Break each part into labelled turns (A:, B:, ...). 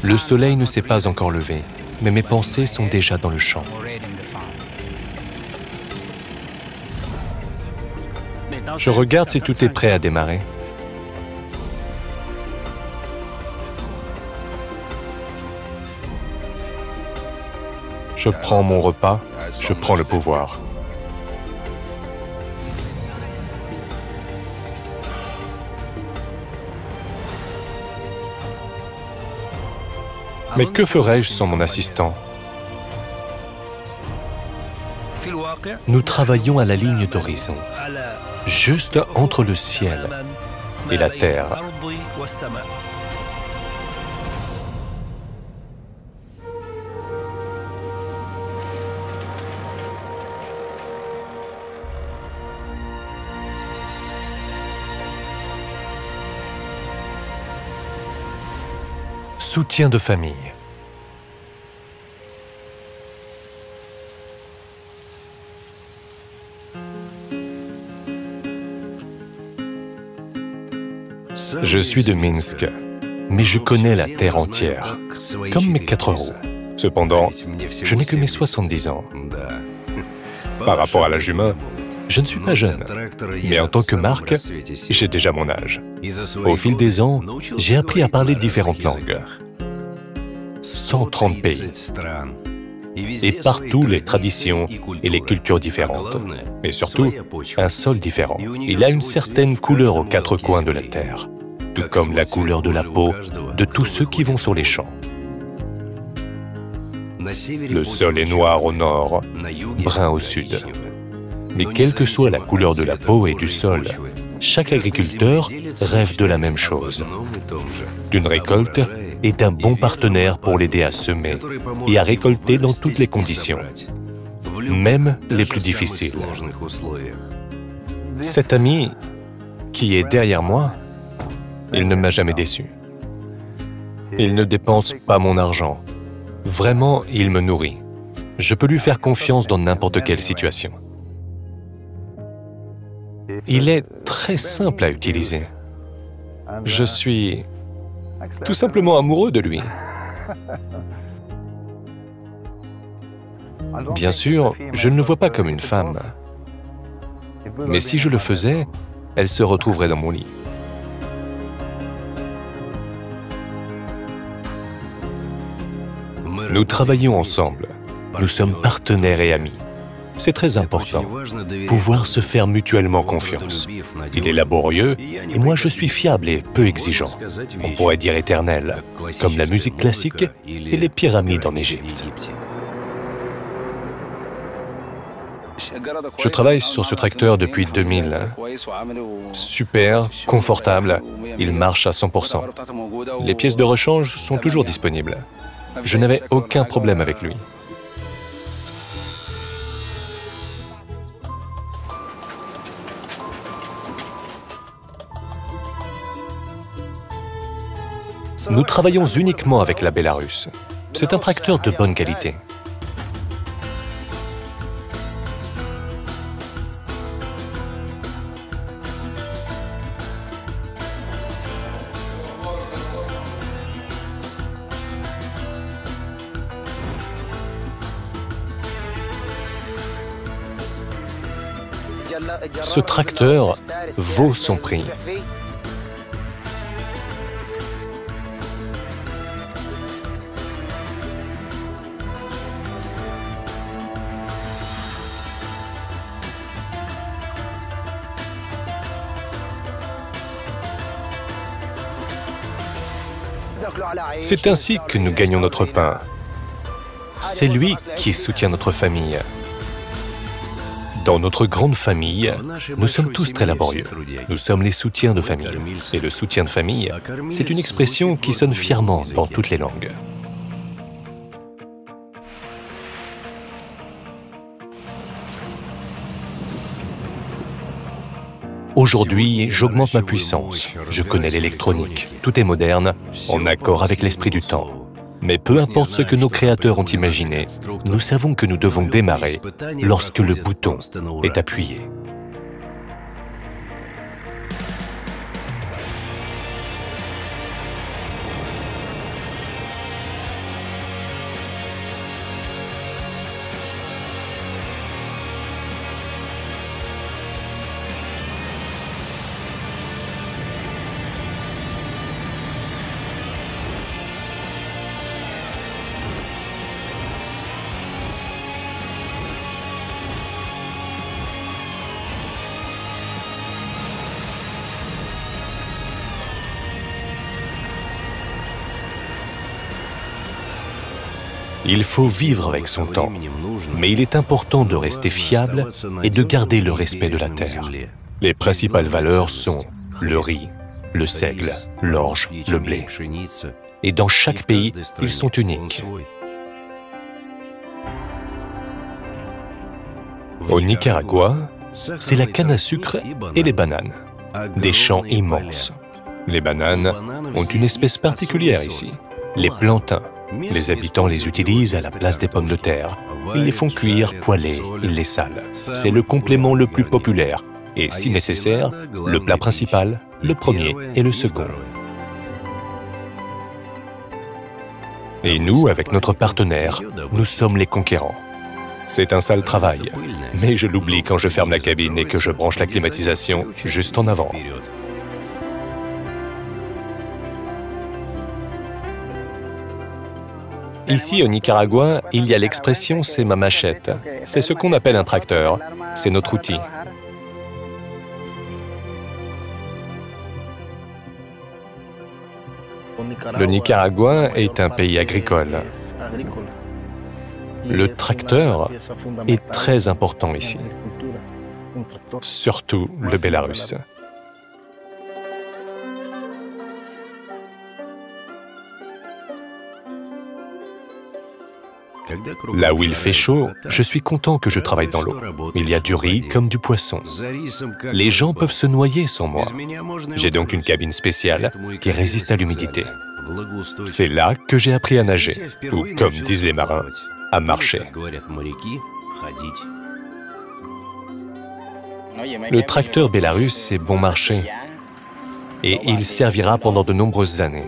A: Le soleil ne s'est pas encore levé, mais mes pensées sont déjà dans le champ. Je regarde si tout est prêt à démarrer. Je prends mon repas, je prends le pouvoir. Mais que ferais-je sans mon assistant? Nous travaillons à la ligne d'horizon, juste entre le ciel et la terre. Soutien de famille. Je suis de Minsk, mais je connais la terre entière, comme mes 4 roues. Cependant, je n'ai que mes 70 ans. Par rapport à l'âge humain, je ne suis pas jeune, mais en tant que marque, j'ai déjà mon âge. Au fil des ans, j'ai appris à parler différentes langues. 130 pays. Et partout, les traditions et les cultures différentes. Mais surtout, un sol différent. Il a une certaine couleur aux 4 coins de la terre, tout comme la couleur de la peau de tous ceux qui vont sur les champs. Le sol est noir au nord, brun au sud. Mais quelle que soit la couleur de la peau et du sol, chaque agriculteur rêve de la même chose, d'une récolte et d'un bon partenaire pour l'aider à semer et à récolter dans toutes les conditions, même les plus difficiles. Cet ami qui est derrière moi, il ne m'a jamais déçu. Il ne dépense pas mon argent. Vraiment, il me nourrit. Je peux lui faire confiance dans n'importe quelle situation. Il est très simple à utiliser. Je suis tout simplement amoureux de lui. Bien sûr, je ne le vois pas comme une femme. Mais si je le faisais, elle se retrouverait dans mon lit. Nous travaillons ensemble. Nous sommes partenaires et amis. C'est très important, pouvoir se faire mutuellement confiance. Il est laborieux et moi je suis fiable et peu exigeant. On pourrait dire éternel, comme la musique classique et les pyramides en Égypte. Je travaille sur ce tracteur depuis 2000. Super, confortable, il marche à 100%. Les pièces de rechange sont toujours disponibles. Je n'avais aucun problème avec lui. Nous travaillons uniquement avec la Bélarus. C'est un tracteur de bonne qualité. Ce tracteur vaut son prix. C'est ainsi que nous gagnons notre pain. C'est lui qui soutient notre famille. Dans notre grande famille, nous sommes tous très laborieux. Nous sommes les soutiens de famille. Et le soutien de famille, c'est une expression qui sonne fièrement dans toutes les langues. Aujourd'hui, j'augmente ma puissance. Je connais l'électronique. Tout est moderne, en accord avec l'esprit du temps. Mais peu importe ce que nos créateurs ont imaginé, nous savons que nous devons démarrer lorsque le bouton est appuyé. Il faut vivre avec son temps, mais il est important de rester fiable et de garder le respect de la terre. Les principales valeurs sont le riz, le seigle, l'orge, le blé. Et dans chaque pays, ils sont uniques. Au Nicaragua, c'est la canne à sucre et les bananes, des champs immenses. Les bananes ont une espèce particulière ici, les plantains. Les habitants les utilisent à la place des pommes de terre. Ils les font cuire, poêler, ils les salent. C'est le complément le plus populaire et, si nécessaire, le plat principal, le premier et le second. Et nous, avec notre partenaire, nous sommes les conquérants. C'est un sale travail, mais je l'oublie quand je ferme la cabine et que je branche la climatisation juste en avant. Ici, au Nicaragua, il y a l'expression « c'est ma machette ». C'est ce qu'on appelle un tracteur. C'est notre outil. Le Nicaragua est un pays agricole. Le tracteur est très important ici, surtout le Bélarus. Là où il fait chaud, je suis content que je travaille dans l'eau. Il y a du riz comme du poisson. Les gens peuvent se noyer sans moi. J'ai donc une cabine spéciale qui résiste à l'humidité. C'est là que j'ai appris à nager, ou comme disent les marins, à marcher. Le tracteur Bélarus, c'est bon marché. Et il servira pendant de nombreuses années.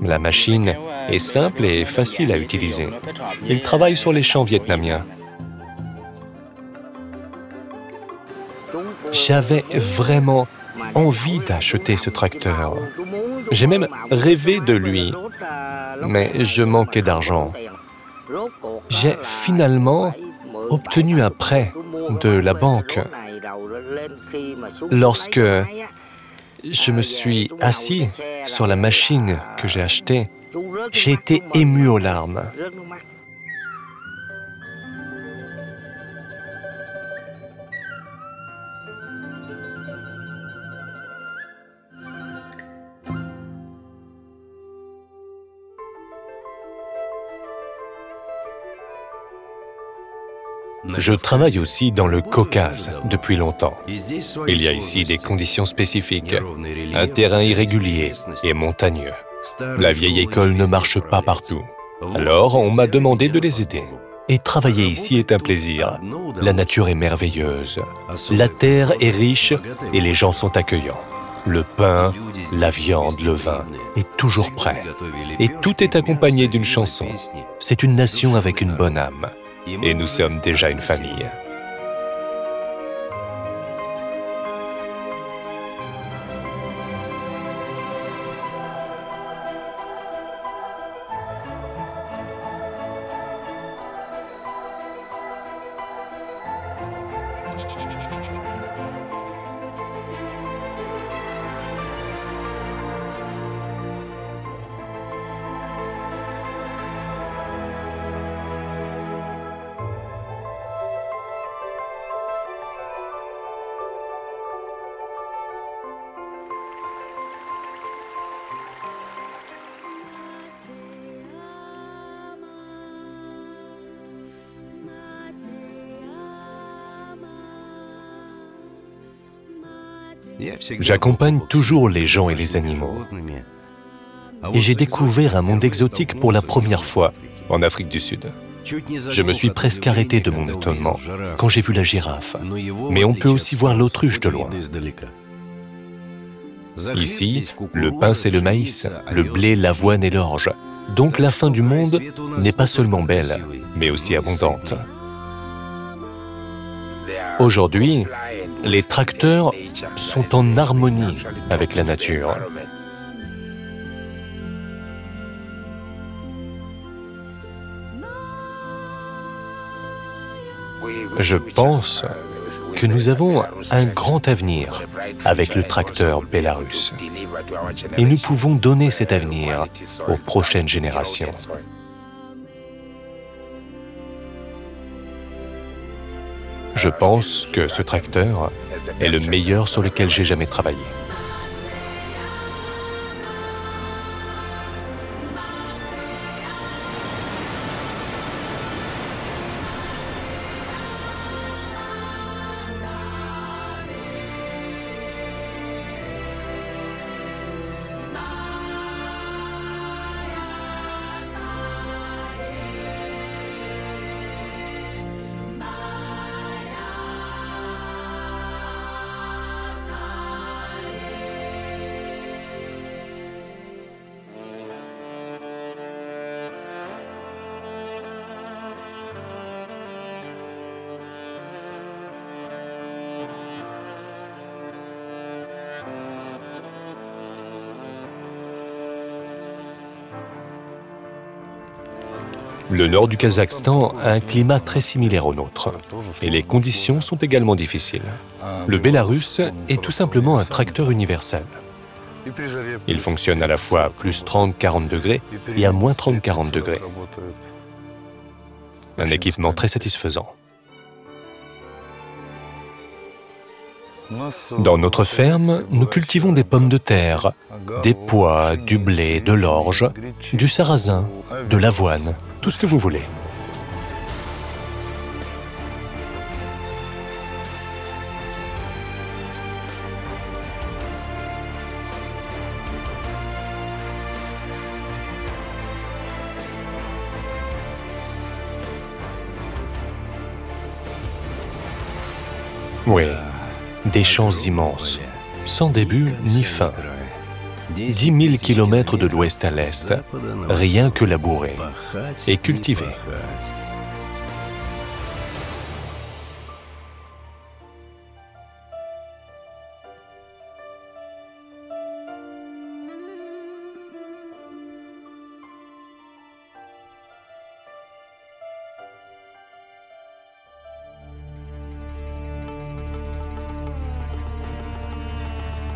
A: La machine est simple et facile à utiliser. Il travaille sur les champs vietnamiens. J'avais vraiment envie d'acheter ce tracteur. J'ai même rêvé de lui, mais je manquais d'argent. J'ai finalement obtenu un prêt de la banque. Lorsque je me suis assis sur la machine que j'ai achetée, j'ai été ému aux larmes. Je travaille aussi dans le Caucase depuis longtemps. Il y a ici des conditions spécifiques, un terrain irrégulier et montagneux. La vieille école ne marche pas partout. Alors, on m'a demandé de les aider. Et travailler ici est un plaisir. La nature est merveilleuse. La terre est riche et les gens sont accueillants. Le pain, la viande, le vin est toujours prêt. Et tout est accompagné d'une chanson. C'est une nation avec une bonne âme. Et nous sommes déjà une famille. J'accompagne toujours les gens et les animaux. Et j'ai découvert un monde exotique pour la première fois en Afrique du Sud. Je me suis presque arrêté de mon étonnement quand j'ai vu la girafe. Mais on peut aussi voir l'autruche de loin. Ici, le pain c'est le maïs, le blé, l'avoine et l'orge. Donc la fin du monde n'est pas seulement belle, mais aussi abondante. Aujourd'hui, les tracteurs sont en harmonie avec la nature. Je pense que nous avons un grand avenir avec le tracteur Bélarus. Et nous pouvons donner cet avenir aux prochaines générations. Je pense que ce tracteur est le meilleur sur lequel j'ai jamais travaillé. Le nord du Kazakhstan a un climat très similaire au nôtre, et les conditions sont également difficiles. Le Bélarus est tout simplement un tracteur universel. Il fonctionne à la fois à plus 30-40 degrés et à moins 30-40 degrés. Un équipement très satisfaisant. Dans notre ferme, nous cultivons des pommes de terre, des pois, du blé, de l'orge, du sarrasin, de l'avoine, tout ce que vous voulez. Oui, des champs immenses, sans début ni fin. 10 000 kilomètres de l'ouest à l'est, rien que labourer et cultiver.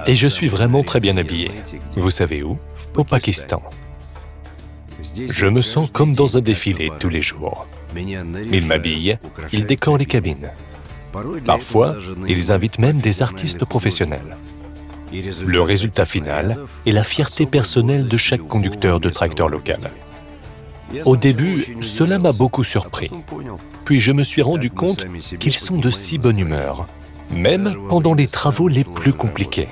A: Et je suis vraiment très bien habillé. Vous savez où? Au Pakistan. Je me sens comme dans un défilé tous les jours. Ils m'habillent, ils décorent les cabines. Parfois, ils invitent même des artistes professionnels. Le résultat final est la fierté personnelle de chaque conducteur de tracteur local. Au début, cela m'a beaucoup surpris. Puis je me suis rendu compte qu'ils sont de si bonne humeur, même pendant les travaux les plus compliqués.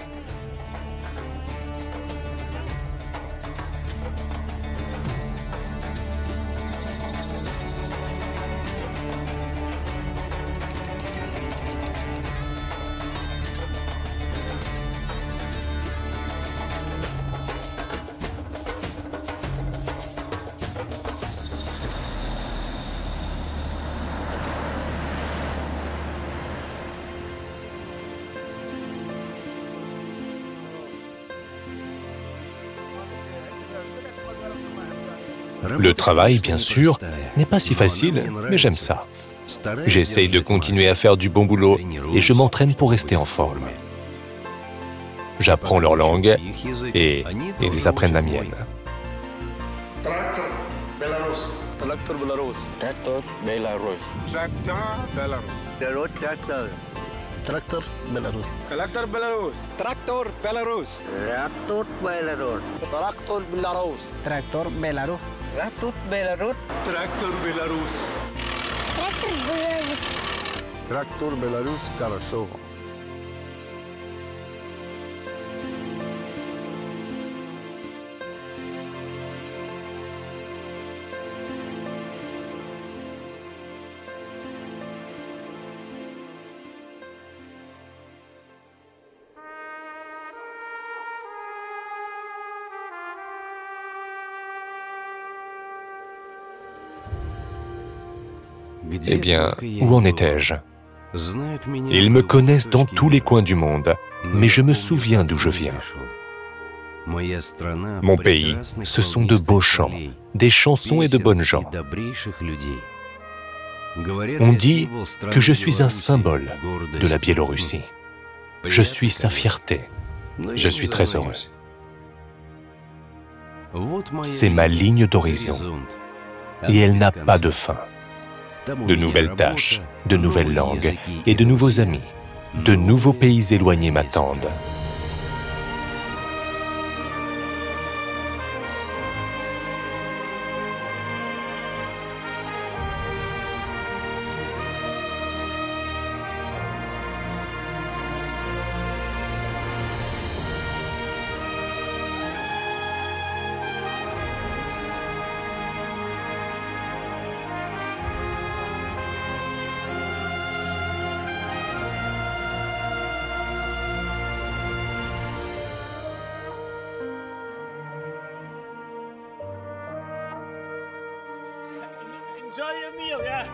A: Le travail, bien sûr, n'est pas si facile, mais j'aime ça. J'essaye de continuer à faire du bon boulot et je m'entraîne pour rester en forme. J'apprends leur langue et ils apprennent la mienne.
B: Tractor Belarus.
C: Tractor Belarus.
D: Tractor Belarus.
B: Tractor Belarus.
C: Tractor Belarus.
D: Tractor Belarus.
C: Tractor Belarus.
B: Tractor Belarus.
C: Tractor Belarus.
D: Tractor Belarus.
C: Tractor Belarus.
B: Tractor Belarus.
E: Tractor Belarus.
B: Tractor Belarus, хорошо.
A: Eh bien, où en étais-je? Ils me connaissent dans tous les coins du monde, mais je me souviens d'où je viens. Mon pays, ce sont de beaux chants, des chansons et de bonnes gens. On dit que je suis un symbole de la Biélorussie. Je suis sa fierté. Je suis très heureux. C'est ma ligne d'horizon. Et elle n'a pas de fin. De nouvelles tâches, de nouvelles langues et de nouveaux amis. De nouveaux pays éloignés m'attendent.
C: Enjoy your meal, yeah.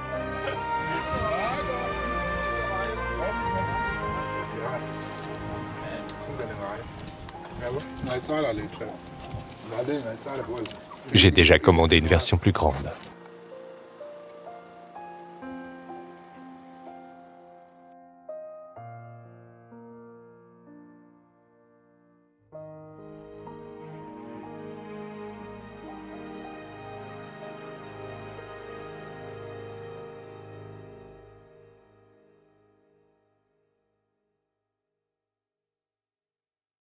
A: J'ai déjà commandé une version plus grande.